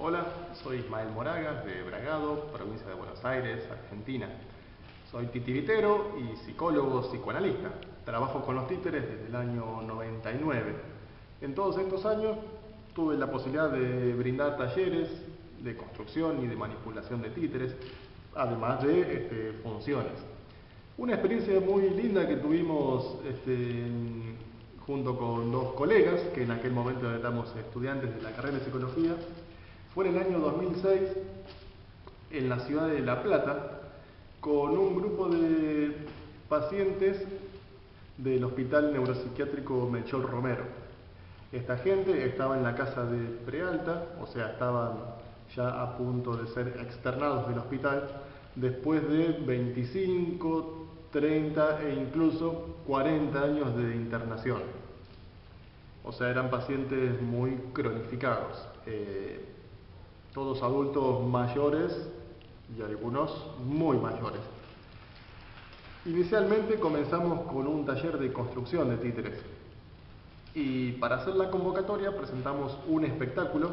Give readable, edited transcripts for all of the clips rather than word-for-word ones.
Hola, soy Ismael Moragas de Bragado, provincia de Buenos Aires, Argentina. Soy titiritero y psicólogo psicoanalista. Trabajo con los títeres desde el año 99. En todos estos años tuve la posibilidad de brindar talleres de construcción y de manipulación de títeres, además de funciones. Una experiencia muy linda que tuvimos junto con dos colegas, que en aquel momento éramos estudiantes de la carrera de psicología, fue en el año 2006 en la ciudad de La Plata con un grupo de pacientes del Hospital Neuropsiquiátrico Melchor Romero. Esta gente estaba en la casa de prealta, o sea, estaban ya a punto de ser externados del hospital después de 25, 30 e incluso 40 años de internación. O sea, eran pacientes muy cronificados. Todos adultos mayores y algunos muy mayores. Inicialmente comenzamos con un taller de construcción de títeres y para hacer la convocatoria presentamos un espectáculo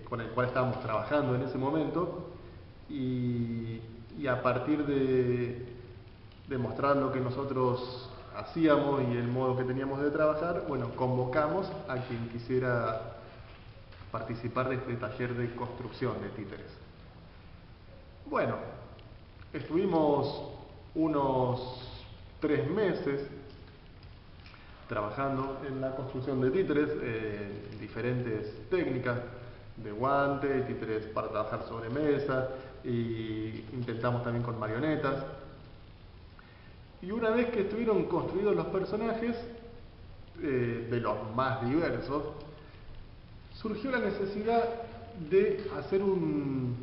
con el cual estábamos trabajando en ese momento y a partir de mostrar lo que nosotros hacíamos y el modo que teníamos de trabajar, bueno, convocamos a quien quisiera participar de este taller de construcción de títeres. Bueno, estuvimos unos 3 meses trabajando en la construcción de títeres, diferentes técnicas de guante, títeres para trabajar sobre mesa, y intentamos también con marionetas. Y una vez que estuvieron construidos los personajes, de los más diversos, surgió la necesidad de hacer un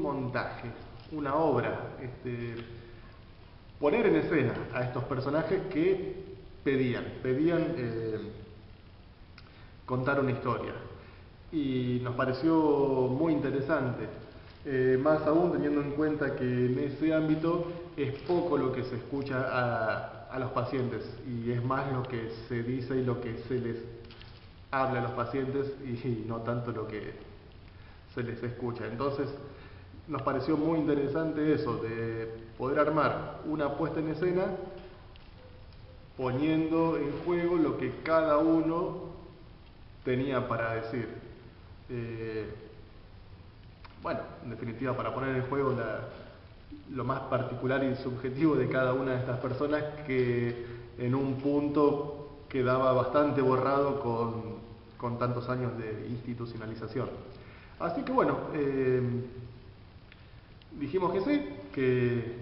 montaje, una obra, poner en escena a estos personajes que pedían contar una historia. Y nos pareció muy interesante, más aún teniendo en cuenta que en ese ámbito es poco lo que se escucha a los pacientes y es más lo que se dice y lo que se les habla a los pacientes y no tanto lo que se les escucha. Entonces nos pareció muy interesante eso, de poder armar una puesta en escena poniendo en juego lo que cada uno tenía para decir. Bueno, en definitiva, para poner en juego lo más particular y subjetivo de cada una de estas personas, que en un punto quedaba bastante borrado con tantos años de institucionalización. Así que bueno, dijimos que sí, que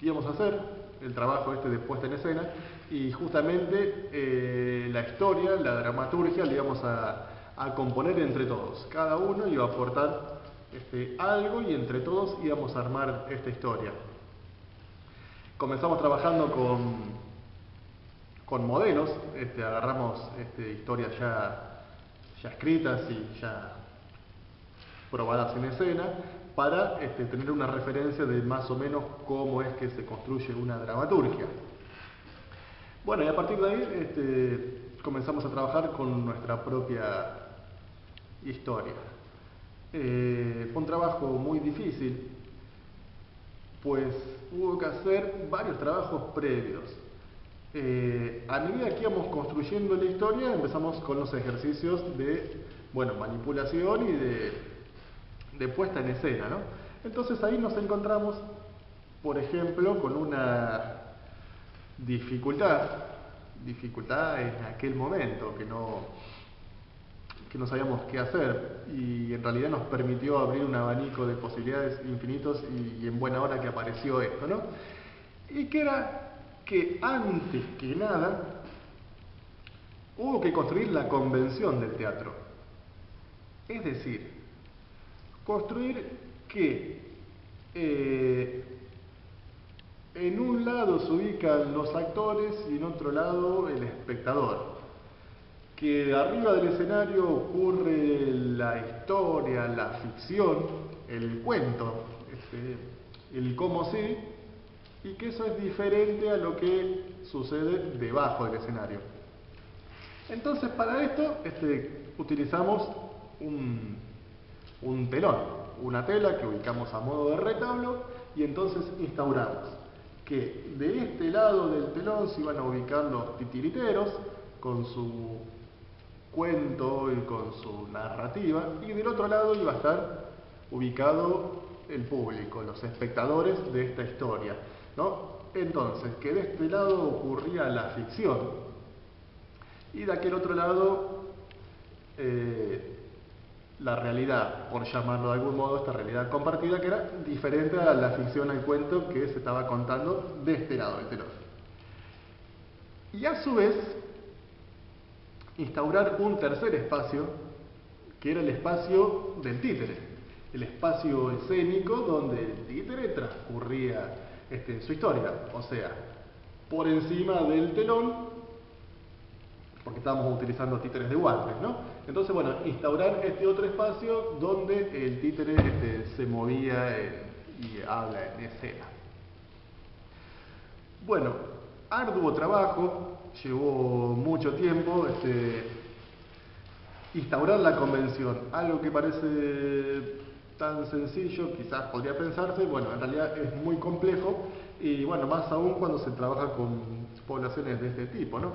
íbamos a hacer el trabajo de puesta en escena, y justamente la historia, la dramaturgia, la íbamos a componer entre todos. Cada uno iba a aportar algo y entre todos íbamos a armar esta historia. Comenzamos trabajando con modelos, agarramos historias ya escritas y ya probadas en escena para tener una referencia de más o menos cómo es que se construye una dramaturgia. Bueno, y a partir de ahí comenzamos a trabajar con nuestra propia historia. Fue un trabajo muy difícil, pues hubo que hacer varios trabajos previos. A medida que íbamos construyendo la historia, empezamos con los ejercicios de, bueno, manipulación y de puesta en escena, ¿no? Entonces ahí nos encontramos, por ejemplo, con una dificultad en aquel momento que no sabíamos qué hacer, y en realidad nos permitió abrir un abanico de posibilidades infinitos, y en buena hora que apareció esto, ¿no? Y que era que antes que nada hubo que construir la convención del teatro. Es decir, construir que en un lado se ubican los actores y en otro lado el espectador. Que arriba del escenario ocurre la historia, la ficción, el cuento, el cómo sí, y que eso es diferente a lo que sucede debajo del escenario. Entonces, para esto utilizamos un un telón, una tela que ubicamos a modo de retablo, y entonces instauramos que de este lado del telón se iban a ubicar los titiriteros con su cuento y con su narrativa, y del otro lado iba a estar ubicado el público, los espectadores de esta historia, ¿no? Entonces, que de este lado ocurría la ficción y de aquel otro lado la realidad, por llamarlo de algún modo, esta realidad compartida que era diferente a la ficción, al cuento que se estaba contando de este lado del telón. Y a su vez, instaurar un tercer espacio, que era el espacio del títere, el espacio escénico donde el títere transcurría su historia, o sea, por encima del telón, porque estábamos utilizando títeres de guantes, ¿no? Entonces, bueno, instaurar este otro espacio donde el títere se movía y habla en escena. Bueno, arduo trabajo, llevó mucho tiempo instaurar la convención, algo que parece tan sencillo, quizás podría pensarse, bueno, en realidad es muy complejo, y bueno, más aún cuando se trabaja con poblaciones de este tipo, ¿no?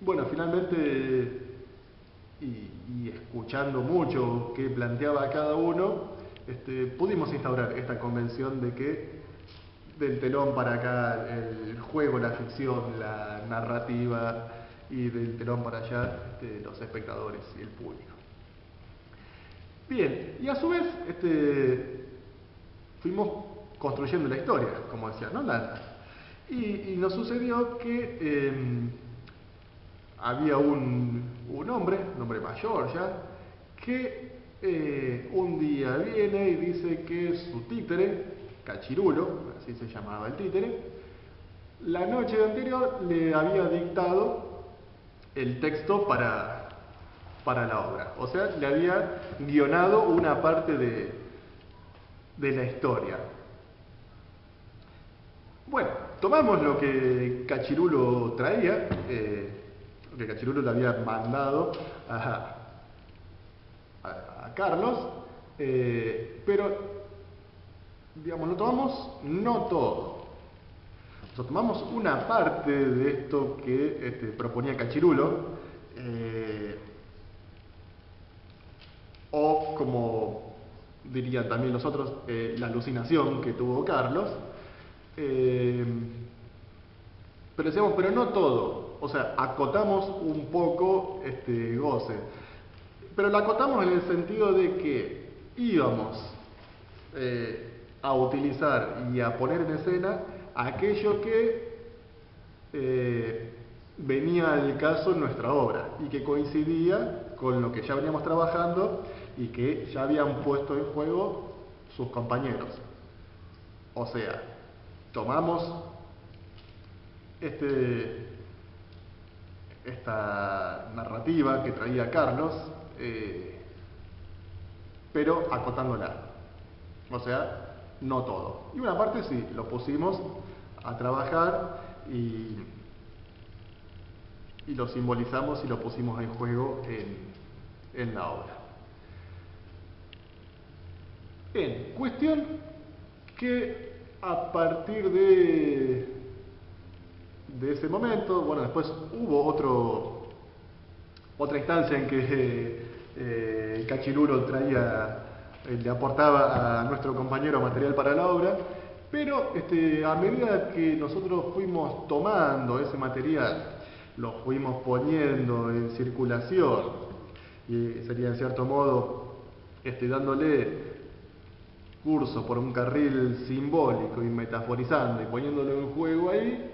Bueno, finalmente, y escuchando mucho qué planteaba cada uno, pudimos instaurar esta convención de que del telón para acá el juego, la ficción, la narrativa, y del telón para allá los espectadores y el público. Bien, y a su vez fuimos construyendo la historia, como decía, ¿no? Y nos sucedió que había un hombre mayor ya, que un día viene y dice que su títere, Cachirulo, así se llamaba el títere, la noche anterior le había dictado el texto para la obra. O sea, le había guionado una parte de la historia. Bueno, tomamos lo que Cachirulo traía, lo que Cachirulo le había mandado a Carlos, pero, digamos, lo tomamos no todo. Nosotros tomamos una parte de esto que proponía Cachirulo, o como dirían también los otros, la alucinación que tuvo Carlos, pero decíamos, pero no todo, o sea, acotamos un poco este goce, pero lo acotamos en el sentido de que íbamos a utilizar y a poner en escena aquello que venía al caso en nuestra obra y que coincidía con lo que ya veníamos trabajando y que ya habían puesto en juego sus compañeros. O sea, tomamos esta narrativa que traía Carlos, pero acotándola. O sea, no todo. Y una parte sí, lo pusimos a trabajar y lo simbolizamos y lo pusimos en juego en la obra. Bien, cuestión que a partir de ese momento, bueno, después hubo otra instancia en que Cachirulo le aportaba a nuestro compañero material para la obra, pero a medida que nosotros fuimos tomando ese material, lo fuimos poniendo en circulación, y sería en cierto modo dándole curso por un carril simbólico y metaforizando y poniéndolo en juego ahí,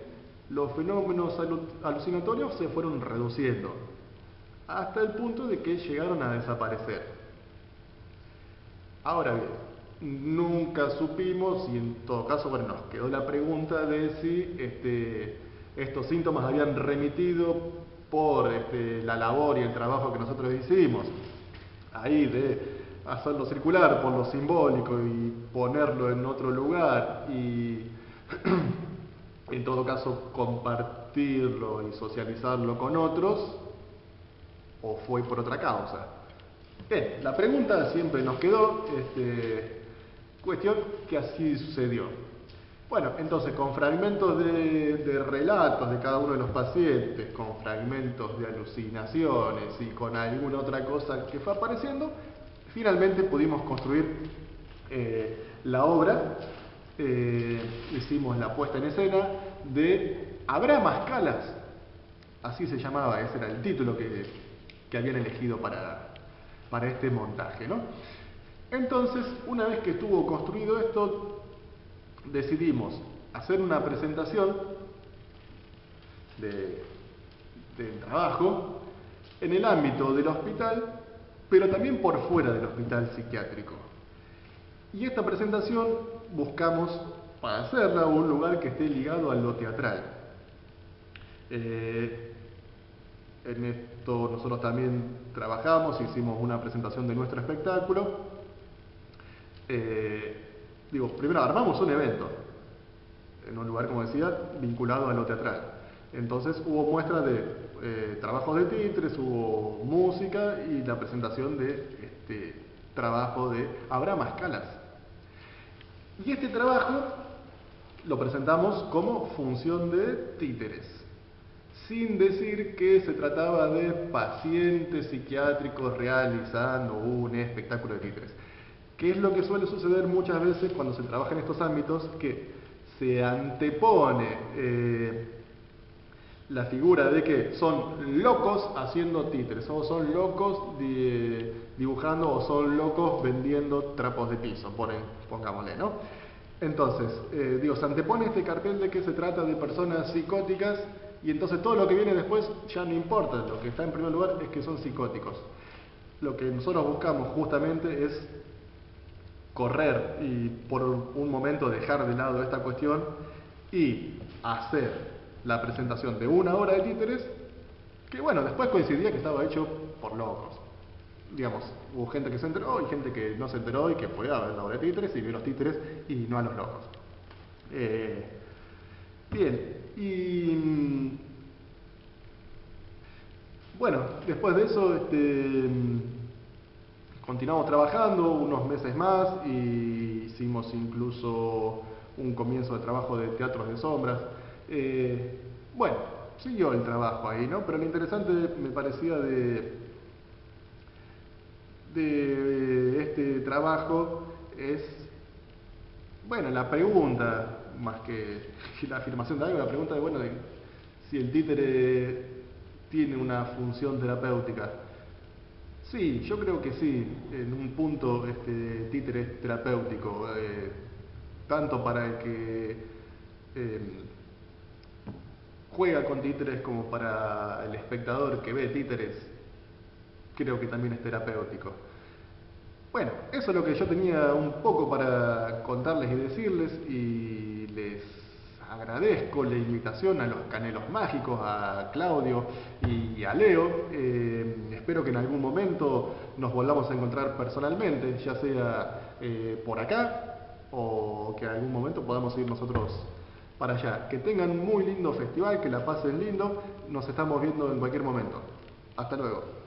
los fenómenos alucinatorios se fueron reduciendo hasta el punto de que llegaron a desaparecer. Ahora bien, nunca supimos, y en todo caso, bueno, nos quedó la pregunta de si estos síntomas habían remitido por la labor y el trabajo que nosotros hicimos ahí de hacerlo circular por lo simbólico y ponerlo en otro lugar y en todo caso compartirlo y socializarlo con otros, o fue por otra causa. Bien, la pregunta siempre nos quedó, cuestión que así sucedió. Bueno, entonces con fragmentos de relatos de cada uno de los pacientes, con fragmentos de alucinaciones y con alguna otra cosa que fue apareciendo, finalmente pudimos construir la obra. Hicimos la puesta en escena de Habrá Mascalas, así se llamaba, ese era el título que habían elegido para este montaje, ¿no? Entonces, una vez que estuvo construido esto, decidimos hacer una presentación del trabajo en el ámbito del hospital, pero también por fuera del hospital psiquiátrico. Y esta presentación buscamos, para hacerla, un lugar que esté ligado a lo teatral. En esto nosotros también trabajamos, hicimos una presentación de nuestro espectáculo. Primero armamos un evento en un lugar, como decía, vinculado a lo teatral. Entonces hubo muestras de trabajos de títeres, hubo música y la presentación de este trabajo de Habrá Mascalas. Y este trabajo lo presentamos como función de títeres, sin decir que se trataba de pacientes psiquiátricos realizando un espectáculo de títeres. ¿Qué es lo que suele suceder muchas veces cuando se trabaja en estos ámbitos? Que se antepone la figura de que son locos haciendo títeres, o son locos dibujando, o son locos vendiendo trapos de piso, pongámosle, ¿no? Entonces, se antepone este cartel de que se trata de personas psicóticas, y entonces todo lo que viene después ya no importa, lo que está en primer lugar es que son psicóticos. Lo que nosotros buscamos justamente es correr y por un momento dejar de lado esta cuestión y hacer la presentación de una hora de títeres, que bueno, después coincidía que estaba hecho por locos. Digamos, hubo gente que se enteró y gente que no se enteró y que fue a ver la obra de títeres y vio los títeres y no a los locos. Bien, y bueno, después de eso continuamos trabajando unos meses más y hicimos incluso un comienzo de trabajo de teatros de sombras. Bueno, siguió el trabajo ahí, ¿no? Pero lo interesante me parecía de este trabajo es, bueno, la pregunta, más que la afirmación de algo, la pregunta de si el títere tiene una función terapéutica. Sí, yo creo que sí, en un punto títere es terapéutico, tanto para el que juega con títeres como para el espectador que ve títeres, creo que también es terapéutico. Bueno, eso es lo que yo tenía un poco para contarles y decirles, y les agradezco la invitación a los Canelos Mágicos, a Claudio y a Leo. Espero que en algún momento nos volvamos a encontrar personalmente, ya sea por acá o que en algún momento podamos ir nosotros para allá. Que tengan un muy lindo festival, que la pasen lindo, nos estamos viendo en cualquier momento. Hasta luego.